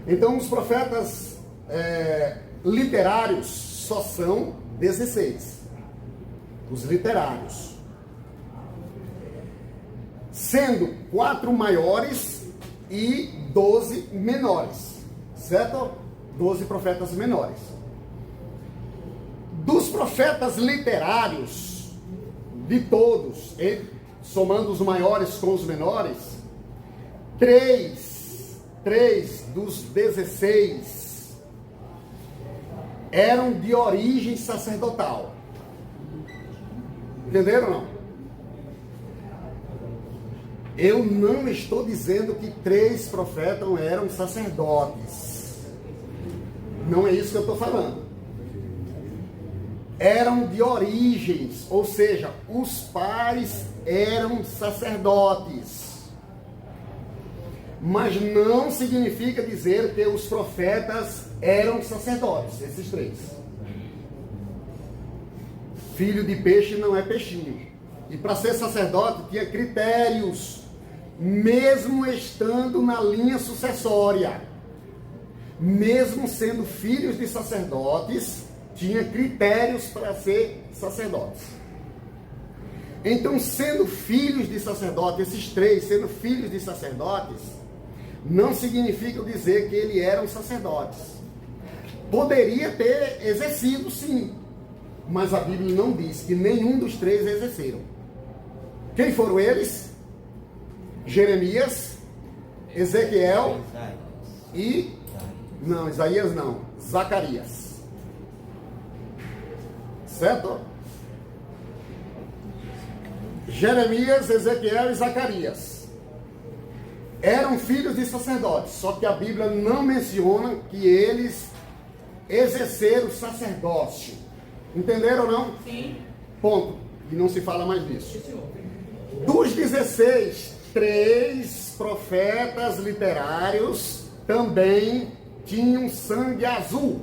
Então, os profetas literários só são 16. Os literários. Sendo 4 maiores e 12 menores. Certo? 12 profetas menores. Dos profetas literários, de todos, somando os maiores com os menores, 3 dos 16 eram de origem sacerdotal. Entenderam ou não? Eu não estou dizendo que 3 profetas eram sacerdotes. Não é isso que eu estou falando. Eram de origens, ou seja, os pais eram sacerdotes. Mas não significa dizer que os profetas eram sacerdotes, esses 3. Filho de peixe não é peixinho. E para ser sacerdote tinha critérios, mesmo estando na linha sucessória. Mesmo sendo filhos de sacerdotes, tinha critérios para ser sacerdotes. Então, sendo filhos de sacerdotes, esses 3 sendo filhos de sacerdotes, não significa dizer que eles eram sacerdotes. Poderia ter exercido, sim, mas a Bíblia não diz que nenhum dos 3 exerceram. Quem foram eles? Jeremias, Ezequiel e... Não, Isaías não, Zacarias. Certo? Jeremias, Ezequiel e Zacarias eram filhos de sacerdotes, só que a Bíblia não menciona que eles exerceram sacerdócio. Entenderam ou não? Sim. Ponto. E não se fala mais disso. Dos 16, 3 profetas literários também tinham sangue azul.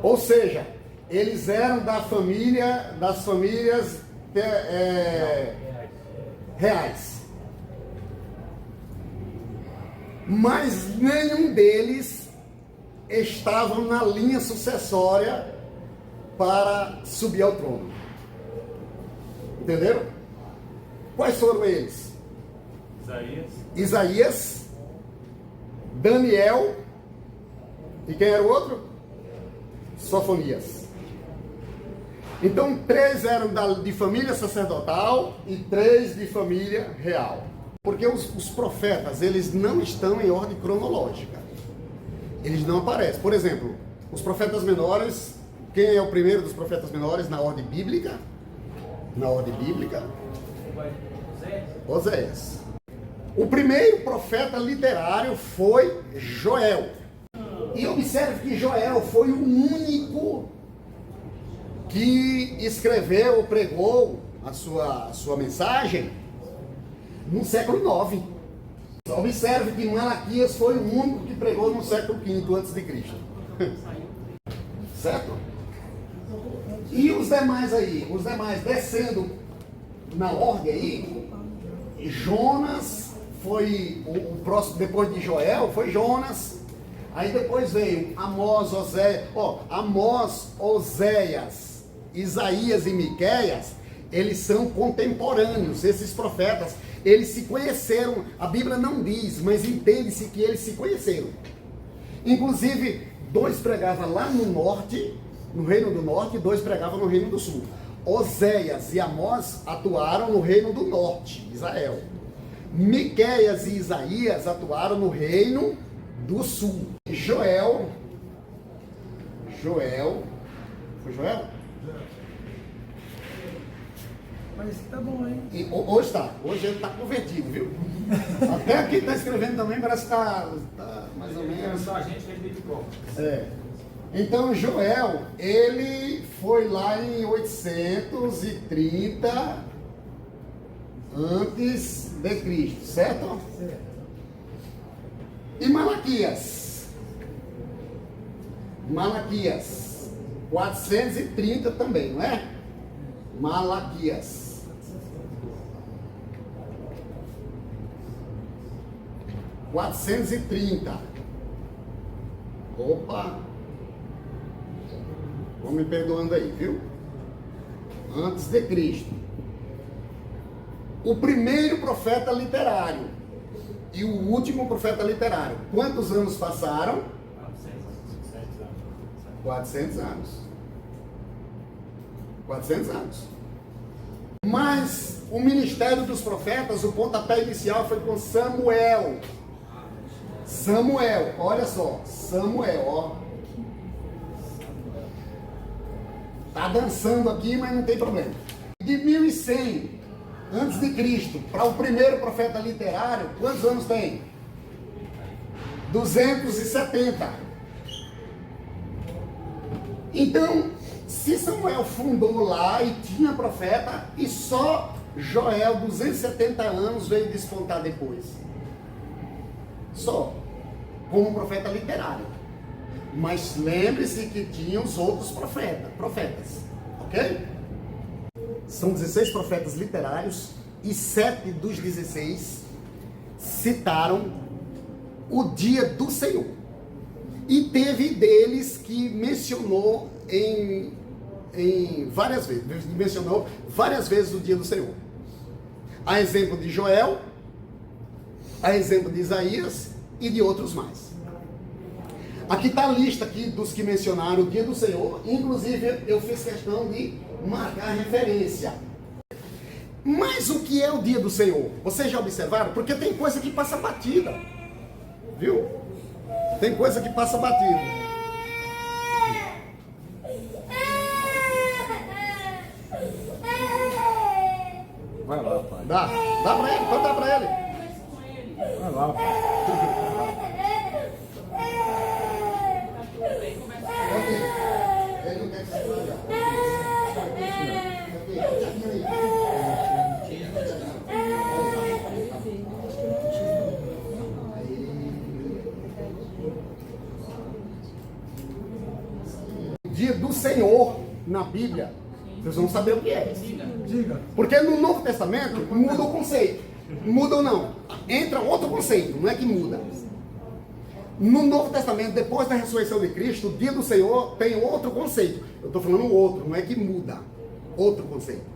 Ou seja, eles eram das famílias reais. Mas nenhum deles estavam na linha sucessória para subir ao trono. Entenderam? Quais foram eles? Isaías, Daniel e quem era o outro? Sofonias. Então 3 eram de família sacerdotal e 3 de família real. Porque os profetas, eles não estão em ordem cronológica. Eles não aparecem. Por exemplo, os profetas menores, quem é o primeiro dos profetas menores na ordem bíblica? Na ordem bíblica? Oséias. O primeiro profeta literário foi Joel. E observe que Joel foi o único que escreveu ou pregou a sua mensagem no século IX. Observe que Malaquias foi o único que pregou no século V antes de Cristo. Certo? E os demais aí? Os demais descendo na ordem aí, Jonas foi o próximo, depois de Joel, foi Jonas. Aí depois veio Amós, Oséias, Isaías e Miqueias. Eles são contemporâneos, esses profetas. Eles se conheceram, a Bíblia não diz, mas entende-se que eles se conheceram. Inclusive, 2 pregavam lá no norte, no reino do norte, e 2 pregavam no reino do sul. Oséias e Amós atuaram no reino do norte, Israel. Miqueias e Isaías atuaram no reino do sul. Joel, foi Joel? Mas tá bom, hein? E hoje ele está convertido, viu? Até aqui está escrevendo também, parece que está mais ou menos. Só a gente fez de pouco. Então Joel, ele foi lá em 830 antes de Cristo, certo? Certo. E Malaquias, 430 também, não é? Malaquias. 430. Opa! Vão me perdoando aí, viu? Antes de Cristo. O primeiro profeta literário e o último profeta literário. Quantos anos passaram? 400 anos. 400 anos. Mas o ministério dos profetas, o pontapé inicial foi com Samuel. Samuel, olha só, Samuel, ó. Tá dançando aqui, mas não tem problema. De 1100 antes de Cristo para o primeiro profeta literário, quantos anos tem? 270. Então, se Samuel fundou lá e tinha profeta, e só Joel, 270 anos, veio despontar depois. Só. Como profeta literário. Mas lembre-se que tinha os outros profetas. Ok? São 16 profetas literários e 7 dos 16 citaram o dia do Senhor. E teve deles que mencionou várias vezes, mencionou várias vezes o dia do Senhor. A exemplo de Joel, a exemplo de Isaías e de outros mais. Aqui está a lista aqui dos que mencionaram o dia do Senhor. Inclusive eu fiz questão de marcar a referência. Mas o que é o dia do Senhor? Vocês já observaram? Porque tem coisa que passa batida. Viu? Tem coisa que passa batida. Vai lá, pai. Dá pra ele, pode dar pra ele. Vai lá, pai. Ele não quer que você dia do Senhor na Bíblia, vocês vão saber o que é. Diga. Porque no Novo Testamento muda o conceito. Muda ou não? Entra outro conceito, não é que muda. No Novo Testamento, depois da ressurreição de Cristo, o dia do Senhor tem outro conceito. Eu estou falando outro, não é que muda. Outro conceito.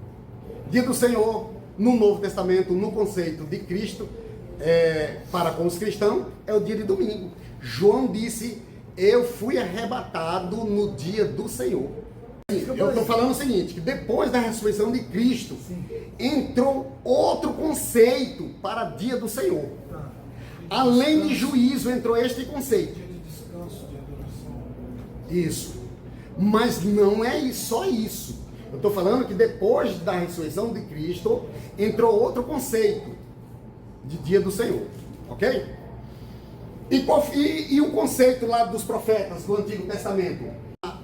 Dia do Senhor, no Novo Testamento, no conceito de Cristo, para com os cristãos, é o dia de domingo. João disse: eu fui arrebatado no dia do Senhor. Eu estou falando o seguinte, que depois da ressurreição de Cristo, entrou outro conceito para dia do Senhor. Além de juízo, entrou este conceito. Dia de descanso, de adoração. Isso. Mas não é só isso. Eu estou falando que depois da ressurreição de Cristo, entrou outro conceito de dia do Senhor. Ok? E o conceito lá dos profetas do Antigo Testamento?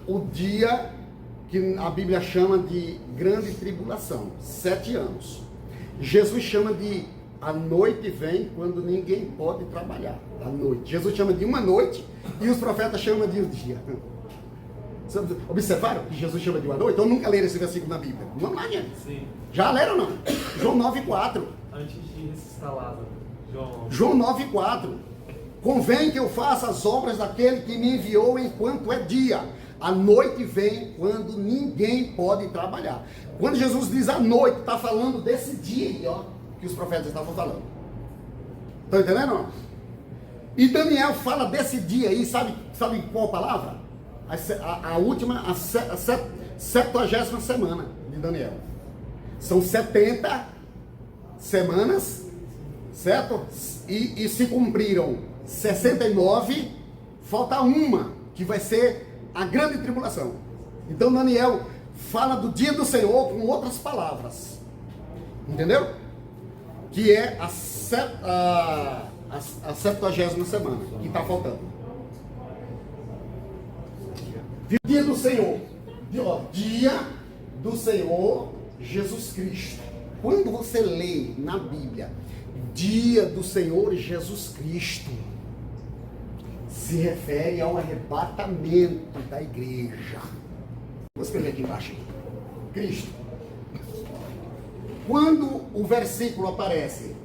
O dia que a Bíblia chama de grande tribulação, 7 anos. Jesus chama de a noite vem quando ninguém pode trabalhar. A noite. Jesus chama de uma noite e os profetas chamam de um dia. Observaram que Jesus chama de uma noite? Então nunca leram esse versículo na Bíblia. Vamos lá, gente. Sim. Já leram ou não? João 9,4. Antes de ressuscitar Lázaro. João 9,4. Convém que eu faça as obras daquele que me enviou enquanto é dia. A noite vem quando ninguém pode trabalhar. Quando Jesus diz a noite, está falando desse dia aí, ó, que os profetas estavam falando. Estão entendendo? Não? E Daniel fala desse dia aí, sabe qual palavra? A última, a 70ª semana de Daniel. São 70 semanas, certo? E se cumpriram 69, falta uma, que vai ser a grande tribulação. Então Daniel fala do dia do Senhor com outras palavras. Entendeu? Que é a 70ª semana, que está faltando. Dia do Senhor. Dia do Senhor Jesus Cristo. Quando você lê na Bíblia, dia do Senhor Jesus Cristo, se refere ao arrebatamento da igreja. Vou escrever aqui embaixo. Cristo. Quando o versículo aparece,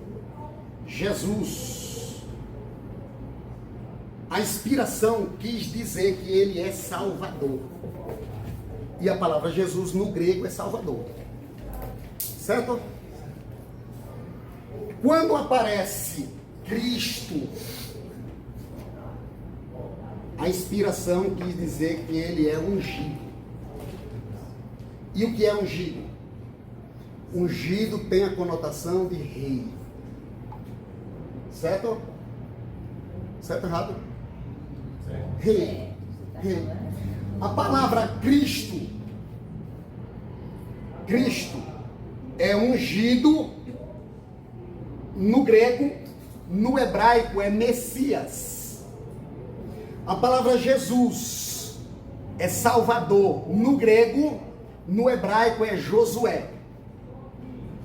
Jesus A inspiração quis dizer que ele é Salvador. E a palavra Jesus no grego é Salvador. Certo? Quando aparece Cristo, a inspiração quis dizer que ele é ungido. E o que é ungido? Ungido tem a conotação de rei. Certo? Certo ou errado? Rei. Rei. A palavra Cristo é ungido no grego, no hebraico é Messias. A palavra Jesus é Salvador, no grego, no hebraico é Josué.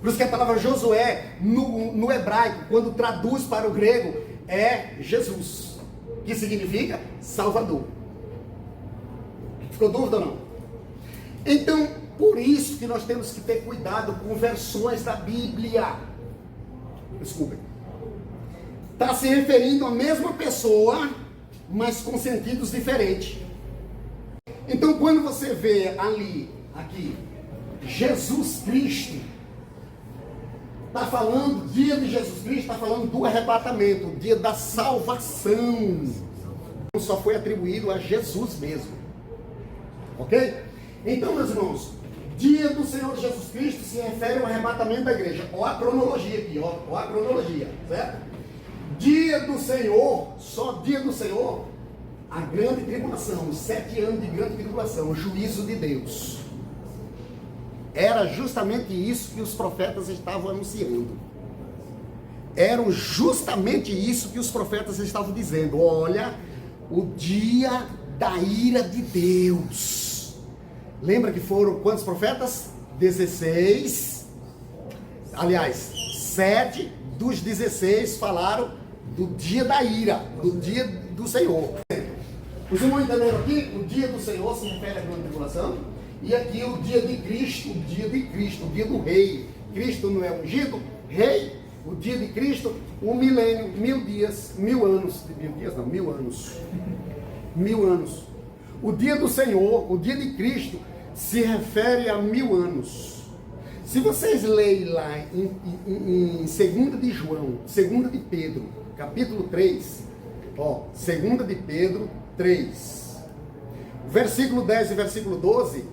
Por isso que a palavra Josué, no hebraico, quando traduz para o grego, é Jesus, que significa Salvador. Ficou dúvida ou não? Então, por isso que nós temos que ter cuidado com versões da Bíblia. Desculpem. Está se referindo à mesma pessoa, mas com sentidos diferentes. Então, quando você vê ali, aqui, Jesus Cristo, está falando, dia de Jesus Cristo, está falando do arrebatamento, o dia da salvação. Só foi atribuído a Jesus mesmo. Ok? Então, meus irmãos, dia do Senhor Jesus Cristo se refere ao arrebatamento da igreja. Ó a cronologia aqui, ó a cronologia, certo? Dia do Senhor, só dia do Senhor, a grande tribulação, os 7 anos de grande tribulação, o juízo de Deus. Era justamente isso que os profetas estavam anunciando. Era justamente isso que os profetas estavam dizendo. Olha, o dia da ira de Deus. Lembra que foram quantos profetas? 16. Aliás, 7 dos 16 falaram do dia da ira, do dia do Senhor. Os irmãos entenderam aqui? O dia do Senhor se refere à grande tribulação. E aqui o dia de Cristo, o dia do rei. Cristo não é ungido, rei. O dia de Cristo, um milênio, 1000 dias, 1000 anos. 1000 dias não, 1000 anos. 1000 anos. O dia do Senhor, o dia de Cristo, se refere a 1000 anos. Se vocês lerem lá em 2 de João, 2 de Pedro, capítulo 3, ó, 2 de Pedro 3, versículo 10 e versículo 12,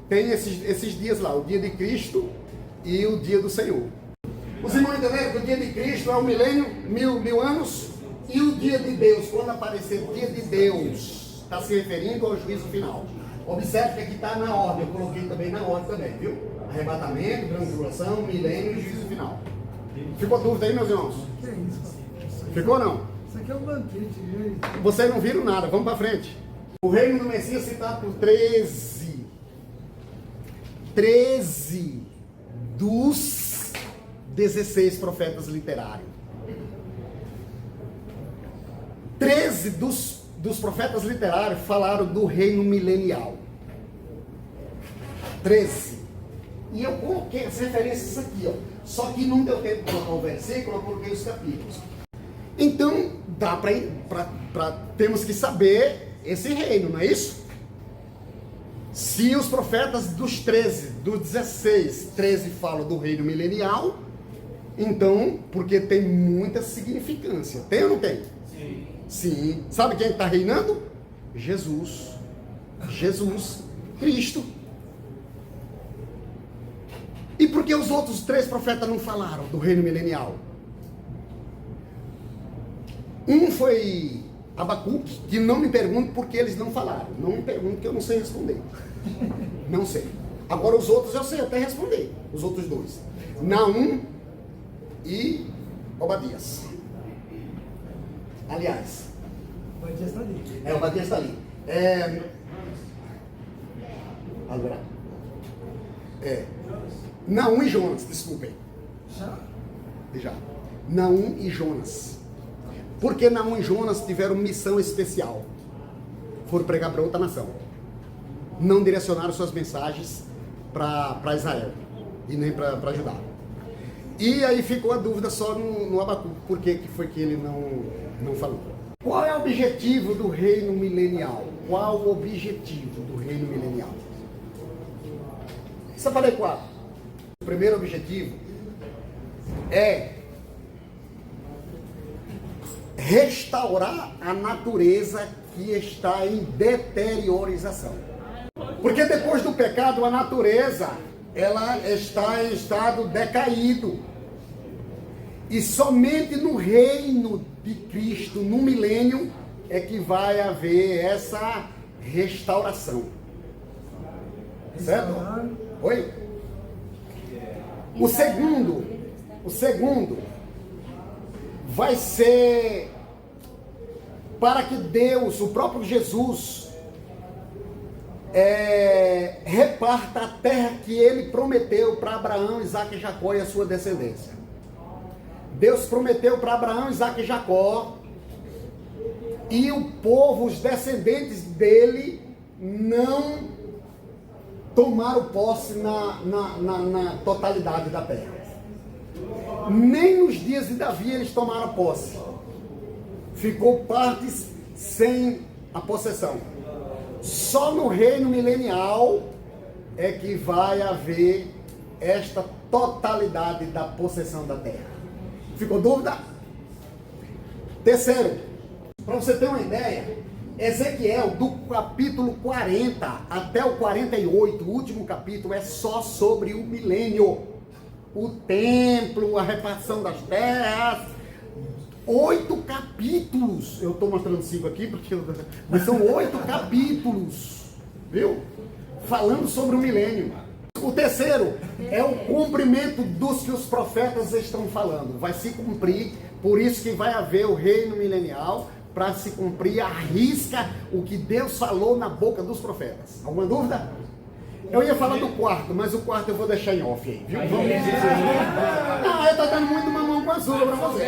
tem esses dias lá, o dia de Cristo e o dia do Senhor. Os irmãos entenderam que o dia de Cristo é um milênio, 1000 anos, e o dia de Deus, quando aparecer o dia de Deus, está se referindo ao juízo final. Observe que aqui está na ordem, eu coloquei também na ordem também, viu? Arrebatamento, grande tribulação, milênio e juízo final. Ficou dúvida aí, meus irmãos? Que é isso? Ficou ou não? Isso aqui é um banquete, gente. Vocês não viram nada, vamos para frente. O reino do Messias citado por 13 dos 16 profetas literários. 13 dos profetas literários falaram do reino milenial. 13. E eu coloquei as referências aqui, ó. Só que não deu tempo de colocar o versículo, eu coloquei os capítulos. Então, dá temos que saber esse reino, não é isso? Se os profetas dos 16, 13 falam do reino milenial, então, porque tem muita significância. Tem ou não tem? Sim. Sim. Sabe quem está reinando? Jesus. Jesus, Cristo. E por que os outros 3 profetas não falaram do reino milenial? Um foi Abacuque, que não me pergunte por que eles não falaram. Não me pergunte, que eu não sei responder. Não sei. Agora os outros eu sei até responder. Os outros 2. Naum e Obadias. Aliás. Obadias está ali. Obadias está ali. Agora. Naum e Jonas, desculpem. Já. Naum e Jonas. Porque Naum e Jonas tiveram missão especial. Foram pregar para outra nação. Não direcionaram suas mensagens para Israel. E nem para Judá. E aí ficou a dúvida só no Abacuque. Por que foi que ele não falou? Qual é o objetivo do reino milenial? Qual o objetivo do reino milenial? Separei 4. O primeiro objetivo é restaurar a natureza que está em deteriorização. Porque depois do pecado, a natureza, ela está em estado decaído. E somente no reino de Cristo, no milênio, é que vai haver essa restauração. Certo? Oi? O segundo vai ser para que Deus, o próprio Jesus, reparta a terra que ele prometeu para Abraão, Isaque e Jacó e a sua descendência. Deus prometeu para Abraão, Isaque e Jacó, e o povo, os descendentes dele, não tomaram posse na totalidade da terra. Nem nos dias de Davi eles tomaram posse. Ficou partes sem a possessão. Só no reino milenial é que vai haver esta totalidade da possessão da terra. Ficou dúvida? Terceiro, para você ter uma ideia, Ezequiel, do capítulo 40 até o 48, o último capítulo, é só sobre o milênio. O templo, a repartição das terras. 8 capítulos. Eu estou mostrando 5 aqui, mas são 8 capítulos. Viu? Falando sobre o milênio. O terceiro é o cumprimento dos que os profetas estão falando. Vai se cumprir, por isso que vai haver o reino milenial, para se cumprir à risca o que Deus falou na boca dos profetas. Alguma dúvida? Eu ia falar do quarto, mas o quarto eu vou deixar em off aí, viu? Não, eu tô dando muito mamão com açúcar para você.